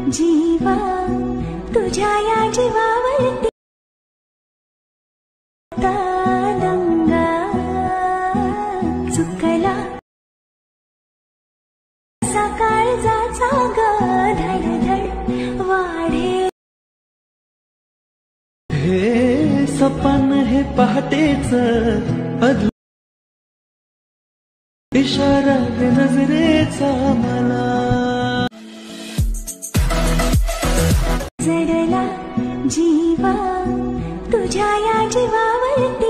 जीवा तुझ्या या जीवावरती दंगा चुकला सकाळ जाचा ग धडधड वाढे हे सपन हे पहाटेच इशारा नजरेचा मला जडला जीवा तुझ्या या जीवावरती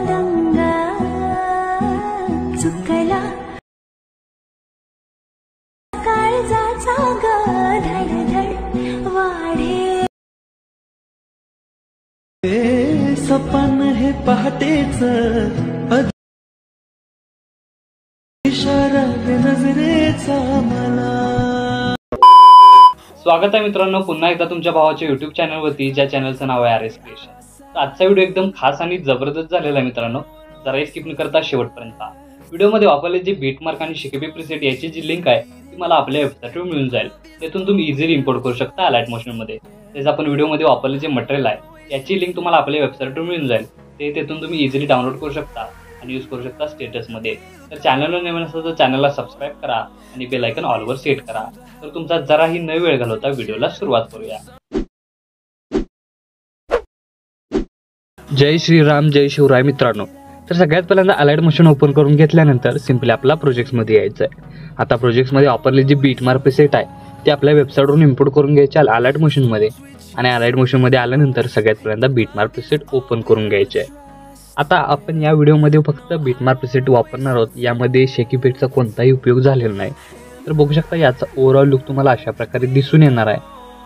दंगा चुकला काळजाचा ग धडधड वाढे हे सपन हे पहाटेच इशारा नजरेचा मला। स्वागत आहे मित्रांनो पुन्हा एकदा तुमच्या भावाच्या YouTube चॅनलवरती, ज्या चॅनलचं नाव आहे RS क्रिएशन। तर आजचा व्हिडिओ एकदम खास आणि जबरदस्त झालेला आहे मित्रांनो, जरा स्किप न करता शेवटपर्यंत पहा। व्हिडिओमध्ये वापरले जे बीटमार्क आणि शिकेबी प्रीसेट याची जी लिंक आहे ती मला आपल्या वेबसाईटवर मिळून जाईल। त्यातून तुम्ही इझिली इम्पोर्ट करू शकता अलाइट मोशनमध्ये। त्याचं आपण व्हिडिओमध्ये वापरले जे मटेरियल आहे याची लिंक तुम्हाला आपल्या वेबसाईटवर मिळून जाईल। तेथून तुम्ही इझिली डाउनलोड करू शकता आणि यूज करू शकता स्टेटसमध्ये। तर चॅनलला नवीन असेल तर चॅनलला सबस्क्राईब करा आणि बेल आयकॉन ऑलवर सेट करा। तर तुमचा जराही न वेळ घालवता व्हिडिओला सुरुवात करूया। जय श्रीराम जय शिवराय मित्रांनो। तर सगळ्यात पहिल्यांदा अलाइट मोशन ओपन करून घेतल्यानंतर सिंपली आपला प्रोजेक्ट्समध्ये यायचं आहे। आता प्रोजेक्ट्समध्ये वापरले जे बीटमार्क प्रीसेट आहे ते आपल्या वेबसाईटवरून इम्पोर्ट करून घ्यायचे अलाइट मोशनमध्ये। आणि अलाइट मोशनमध्ये आल्यानंतर सगळ्यात पहिल्यांदा बीटमार्क प्रीसेट ओपन करून घ्यायचे आहे। आता आपण या व्हिडिओमध्ये फक्त बीटमार्क प्रीसेट वापरणार आहोत, यामध्ये शेकी पेटचा कोणताही उपयोग झालेला नाही। तर बघू शकता याचा ओव्हरऑल लुक तुम्हाला अशा प्रकारे दिसून येणार आहे।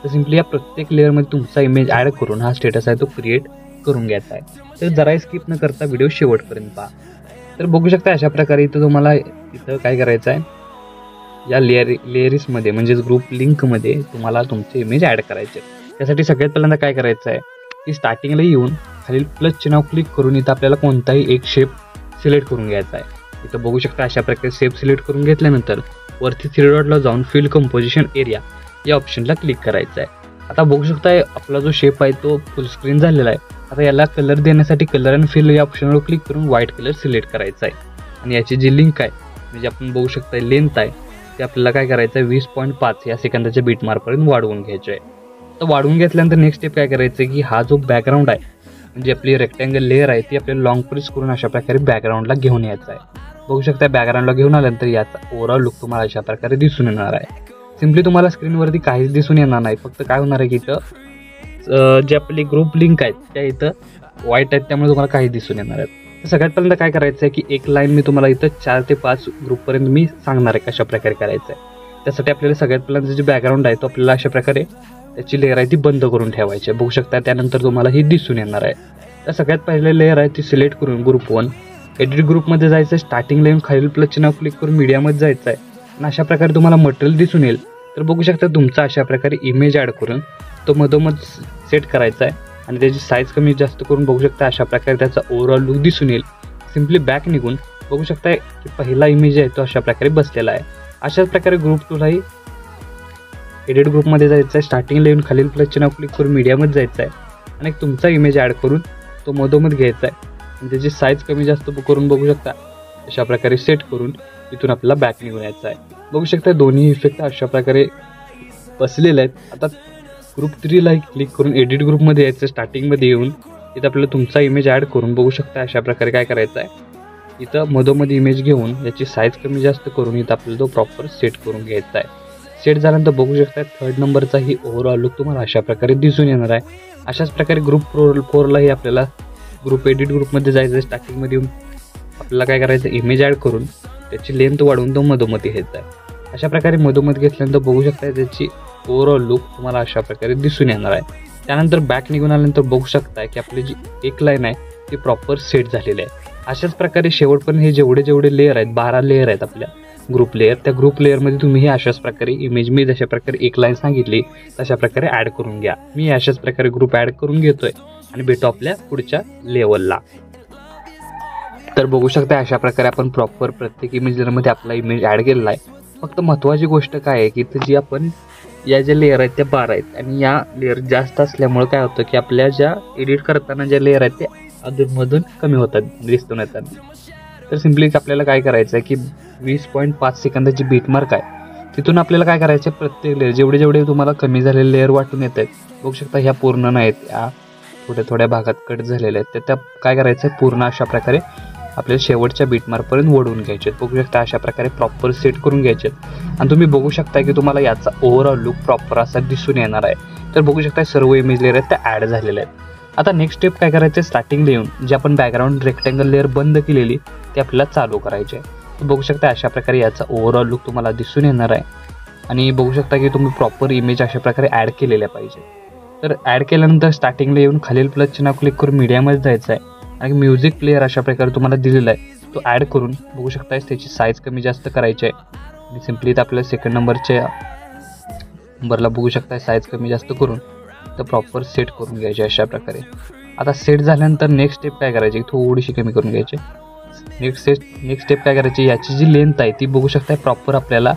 तर सिंपली या प्रत्येक लेअरमध्ये तुमचा इमेज ॲड करून हा स्टेटस आहे तो क्रिएट करून घ्यायचा आहे। तर जराही स्किप न करता व्हिडिओ शेवटपर्यंत पहा। तर बघू शकता अशा प्रकारे इथं तुम्हाला इथं काय करायचं आहे, या लेअरिसमध्ये म्हणजेच ग्रुप लिंकमध्ये तुम्हाला तुमचे इमेज ॲड करायचे। त्यासाठी सगळ्यात पहिल्यांदा काय करायचं आहे की स्टार्टिंगला येऊन खालील प्लस चिन्हावर क्लिक करून इथं आपल्याला कोणताही एक शेप सिलेक्ट करून घ्यायचा आहे। इथं बघू शकता अशा प्रकारे शेप सिलेक्ट करून घेतल्यानंतर वरती थ्री डॉटला जाऊन फिल कंपोजिशन एरिया या ऑप्शनला क्लिक करायचं आहे। आता बघू शकता आपला जो शेप आहे तो फुल स्क्रीन झालेला आहे। आता याला कलर देण्यासाठी कलर अँड फिल या ऑप्शनवर क्लिक करून व्हाईट कलर सिलेक्ट करायचा आहे। आणि याची जी लिंक आहे म्हणजे आपण बघू शकता लेंथ आहे ते आपल्याला काय करायचं आहे 20.5 या सेकंदाच्या बीटमार्कपर्यंत वाढवून घ्यायचं आहे। तर वाढवून घेतल्यानंतर नेक्स्ट स्टेप काय करायचं आहे की हा जो बॅकग्राऊंड आहे म्हणजे आपली रेक्टँगल लेअर आहे ती आपल्याला लॉंग प्रेस करून अशा प्रकारे बॅकग्राऊंडला घेऊन यायचं आहे। बघू शकता बॅकग्राऊंडला घेऊन आल्यानंतर याचा ओव्हरऑल लुक तुम्हाला अशा प्रकारे दिसून येणार आहे। सिम्पली तुम्हाला स्क्रीनवरती काहीच दिसून येणार नाही, फक्त काय होणार आहे की इथं जे आपली ग्रुप लिंक आहेत त्या इथं व्हाईट आहेत त्यामुळे तुम्हाला काही दिसून येणार आहेत। तर सगळ्यात पहिल्यांदा काय करायचं आहे की एक लाईन मी तुम्हाला इथं 4 ते 5 ग्रुपपर्यंत मी सांगणार आहे कशा प्रकारे करायचं आहे। त्यासाठी आपल्याला सगळ्यात पहिल्यांदा जे बॅकग्राऊंड आहे तो आपल्याला अशा प्रकारे त्याची लेअर आहे ती बंद करून ठेवायची। बघू शकता त्यानंतर तुम्हाला ही दिसून येणार आहे। तर सगळ्यात पहिले लेअर आहे ती सिलेक्ट करून ग्रुप 1 एडिट ग्रुपमध्ये जायचं आहे। स्टार्टिंगला येऊन खालील प्लस चिन्ह क्लिक करून मीडियामध्ये जायचं आहे आणि अशा प्रकारे तुम्हाला मटेरियल दिसून येईल। तर बघू शकता तुमचा अशा प्रकारे इमेज ॲड करून तो मधोमध सेट करायचा आहे आणि त्याची साईज कमी जास्त करून बघू शकता अशा प्रकारे त्याचा ओव्हरऑल लुक दिसून येईल। सिम्पली बॅक निघून बघू शकता की पहिला इमेज आहे तो अशा प्रकारे बसलेला आहे। अशाच प्रकारे ग्रुप 2लाही एडिट ग्रुपमध्ये जायचं आहे। स्टार्टिंगला येऊन खालील प्लस चिन्ह क्लिक करून मीडियामध्ये जायचं आहे आणि तुमचा इमेज ॲड करून तो मधोमध घ्यायचा आहे आणि त्याची साईज कमी जास्त करून बघू शकता अशा प्रकारे सेट करून तिथून आपल्याला बॅक निघून यायचं आहे। बघू शकता दोन्ही इफेक्ट अशा प्रकारे बसलेले आहेत। आता ग्रुप 3ला क्लिक करून एडिट ग्रुपमध्ये यायचं, स्टार्टिंगमध्ये येऊन इथं आपल्याला तुमचा इमेज ॲड करून बघू शकता अशा प्रकारे काय करायचं आहे इथं मधोमध इमेज घेऊन याची साईज कमी जास्त करून इथं आपल्याला तो प्रॉपर सेट करून घ्यायचा आहे। सेट झाल्यानंतर बघू शकता 3rd नंबरचाही ओव्हरऑल लुक तुम्हाला अशा प्रकारे दिसून येणार आहे। अशाच प्रकारे ग्रुप 4लाही आपल्याला ग्रुप एडिट ग्रुपमध्ये जायचं आहे। स्टार्टिंगमध्ये येऊन आपल्याला काय करायचं इमेज ॲड करून त्याची लेंथ वाढवून तो मधोमध घ्यायचा आहे। अशा प्रकारे मधोमध घेतल्यानंतर बघू शकता त्याची ओव्हरऑल लुक तुम्हाला अशा प्रकारे दिसून येणार आहे। त्यानंतर बॅक निघून आल्यानंतर बघू शकता की आपली जी एक लाईन आहे ती प्रॉपर सेट झालेली आहे। अशाच प्रकारे शेवटपर्यंत हे जेवढे लेअर आहेत 12 लेअर आहेत आपल्या ग्रुप लेअर, त्या ग्रुप लेअरमध्ये तुम्ही हे अशाच प्रकारे इमेज मी जशा प्रकारे एक लाईन सांगितली तशा प्रकारे ॲड करून घ्या। मी अशाच प्रकारे ग्रुप ॲड करून घेतोय आणि भेटू आपल्या पुढच्या लेवलला। तर बघू शकता अशा प्रकारे आपण प्रॉपर प्रत्येक इमेज लेअरमध्ये आपला इमेज ॲड केलेला आहे। फक्त महत्त्वाची गोष्ट काय आहे की जी आपण या ज्या लेअर आहेत त्या 12 आहेत आणि या लेअर जास्त असल्यामुळे काय होतं की आपल्या ज्या एडिट करताना ज्या लेअर आहेत त्या अधूनमधून कमी होतात दिसून येतात. तर सिम्पलीच आपल्याला काय करायचं आहे की 20.5 सेकंदाची बीटमार्क आहे तिथून आपल्याला काय करायचं आहे प्रत्येक लेअर जेवढे तुम्हाला कमी झालेले लेअर वाटून येत आहेत बघू शकता ह्या पूर्ण नाहीत या थोड्या भागात कट झालेल्या आहेत तर त्या काय करायचं आहे पूर्ण अशा प्रकारे आपल्याला शेवटच्या बीटमार्कपर्यंत ओढवून घ्यायचे आहेत. बघू शकता अशा प्रकारे प्रॉपर सेट करून घ्यायचे आहेत आणि तुम्ही बघू शकता की तुम्हाला याचा ओव्हरऑल लुक प्रॉपर असा दिसून येणार आहे. तर बघू शकता सर्व इमेज लेअर आहेत त्या ॲड झालेल्या आहेत. आता नेक्स्ट स्टेप काय करायचं आहे स्टार्टिंगला येऊन जे आपण बॅकग्राऊंड रेक्टँगल लेअर बंद केलेली ते आपल्याला चालू करायचे आहे. बघू शकता अशा प्रकारे याचा ओव्हरऑल लुक तुम्हाला दिसून येणार आहे आणि बघू शकता की तुम्ही प्रॉपर इमेज अशा प्रकारे ॲड केलेल्या पाहिजे. तर ॲड केल्यानंतर स्टार्टिंगला येऊन खालील प्लस चिन्ह क्लिक करून मीडियामध्ये जायचं आहे आणि म्युझिक प्लेअर अशा प्रकारे तुम्हाला दिलेला आहे तो ॲड करून बघू शकता त्याची साईज कमी जास्त करायची आहे आणि सिम्पली आपल्याला सेकंड नंबरला बघू शकता साईज कमी जास्त करून तर प्रॉपर सेट करून घ्यायचे अशा प्रकारे. आता सेट झाल्यानंतर नेक्स्ट स्टेप काय करायची थोडीशी कमी करून घ्यायची. नेक्स्ट स्टेप काय करायची याची जी लेंथ आहे ती बघू शकता प्रॉपर आपल्याला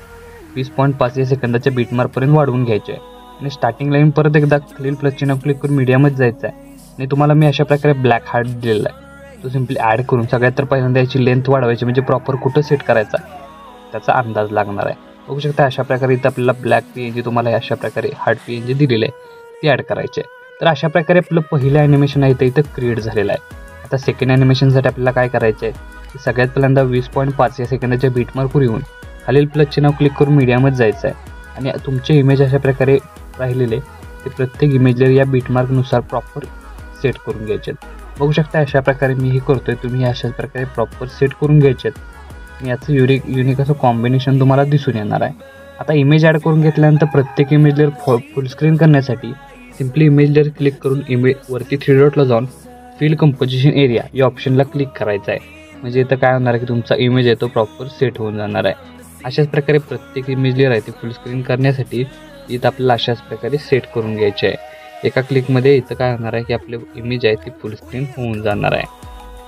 20.5 सेकंदाच्या बीटमार्कपर्यंत वाढवून घ्यायची आहे आणि स्टार्टिंग लाईन परत एकदा खालील प्लस चिन्ह क्लिक करून मीडियामध्ये जायचं आहे आणि तुम्हाला मी अशा प्रकारे ब्लॅक हार्ट दिलेला आहे तो सिम्पली ॲड करून सगळ्यात तर पहिल्यांदा याची लेंथ वाढवायची म्हणजे प्रॉपर कुठं सेट करायचा त्याचा अंदाज लागणार आहे. बघू शकता अशा प्रकारे इथं आपल्याला ब्लॅक PNG तुम्हाला अशा प्रकारे हार्ट PNG दिलेलं आहे ती ॲड करायची आहे. तर अशा प्रकारे आपलं पहिलं ॲनिमेशन आहे ते इथं क्रिएट झालेलं आहे. आता सेकंड ॲनिमेशनसाठी आपल्याला काय करायचं आहे की सगळ्यात पहिल्यांदा 20.5 या सेकंदाच्या बीटमार्कवर येऊन खालील प्लस चिन्ह क्लिक करून मीडियामध्ये जायचं आहे आणि तुमचे इमेज अशा प्रकारे राहिलेले ते प्रत्येक इमेजला या बीटमार्कनुसार प्रॉपर सेट करून घ्यायचे आहेत. बघू शकता अशा प्रकारे मी हे करतोय तुम्ही अशाच प्रकारे प्रॉपर सेट करून घ्यायचे आहेत आणि याचं युनिक असं कॉम्बिनेशन तुम्हाला दिसून येणार आहे. आता इमेज ॲड करून घेतल्यानंतर प्रत्येक इमेज लेअर फुल स्क्रीन करण्यासाठी सिम्पली इमेज लेअर क्लिक करून वरती 3 डॉटला जाऊन फिल कंपोजिशन एरिया या ऑप्शनला क्लिक करायचं आहे. म्हणजे इथं काय होणार आहे की तुमचा इमेज आहे तो प्रॉपर सेट होऊन जाणार आहे. अशाच प्रकारे प्रत्येक इमेज लेअर आहे ते फुल स्क्रीन करण्यासाठी इथं आपल्याला अशाच प्रकारे सेट करून घ्यायचे आहे. एका क्लिकमध्ये इथं काय होणार आहे की आपले इमेज आहे ती फुल स्क्रीन होऊन जाणार आहे.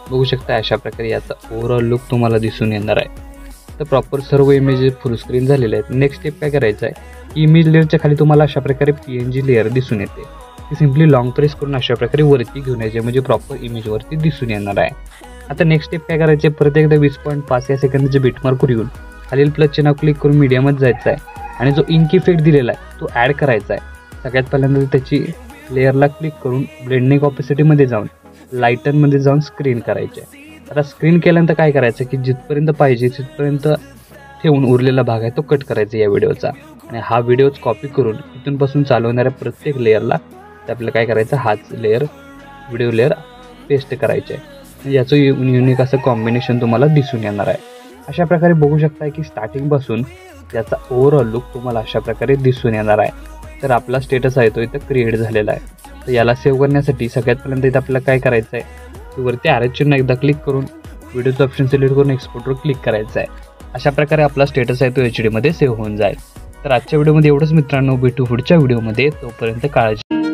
बघू शकता अशा प्रकारे याचा ओव्हरऑल लुक तुम्हाला दिसून येणार आहे. तर प्रॉपर सर्व इमेजेस फुल स्क्रीन झालेले आहेत. नेक्स्ट स्टेप काय करायचं आहे इमेज लेअरच्या खाली तुम्हाला अशा प्रकारे PNG लेअर दिसून येते ती सिम्पली लॉंग प्रेस करून अशा प्रकारे वरती घेऊन यायचे म्हणजे प्रॉपर इमेजवरती दिसून येणार आहे. आता नेक्स्ट स्टेप काय करायचे परत एकदा 20.5 या सेकंदाचे बीटमार्कवर येऊन खालील प्लस चिन्ह क्लिक करून मीडियामध्ये जायचं आहे आणि जो इंक इफेक्ट दिलेला आहे तो ॲड करायचा आहे. सगळ्यात पहिल्यांदा त्याची लेअरला क्लिक करून ब्लेंडिंग ऑपेसिटीमध्ये जाऊन लाईटनमध्ये जाऊन स्क्रीन करायचे. आता स्क्रीन केल्यानंतर काय करायचं की जिथपर्यंत पाहिजे तिथपर्यंत ठेवून उरलेला भाग आहे तो कट करायचा या व्हिडिओचा आणि हा व्हिडिओच कॉपी करून इथूनपासून चालवणाऱ्या प्रत्येक लेअरला आपल्याला काय करायचं हाच व्हिडिओ लेअर पेस्ट करायचे आहे. याचं युनिक असं कॉम्बिनेशन तुम्हाला दिसून येणार आहे. अशा प्रकारे बघू शकता की स्टार्टिंगपासून याचा ओव्हरऑल लुक तुम्हाला अशा प्रकारे दिसून येणार आहे. तर आपला स्टेटस आहे तो इथं क्रिएट झालेला आहे. तर याला सेव्ह करण्यासाठी सगळ्यात पहिल्यांदा इथं आपल्याला काय करायचं आहे वरती ॲरो चिन्ह एकदा क्लिक करून व्हिडिओचं ऑप्शन सिलेक्ट करून एक्सपोर्टवर क्लिक करायचं आहे. अशा प्रकारे आपला स्टेटस आहे तो HD मध्ये सेव्ह होऊन जाईल. तर आजच्या व्हिडिओमध्ये एवढंच मित्रांनो, भेटू पुढच्या व्हिडिओमध्ये. तोपर्यंत काळजी.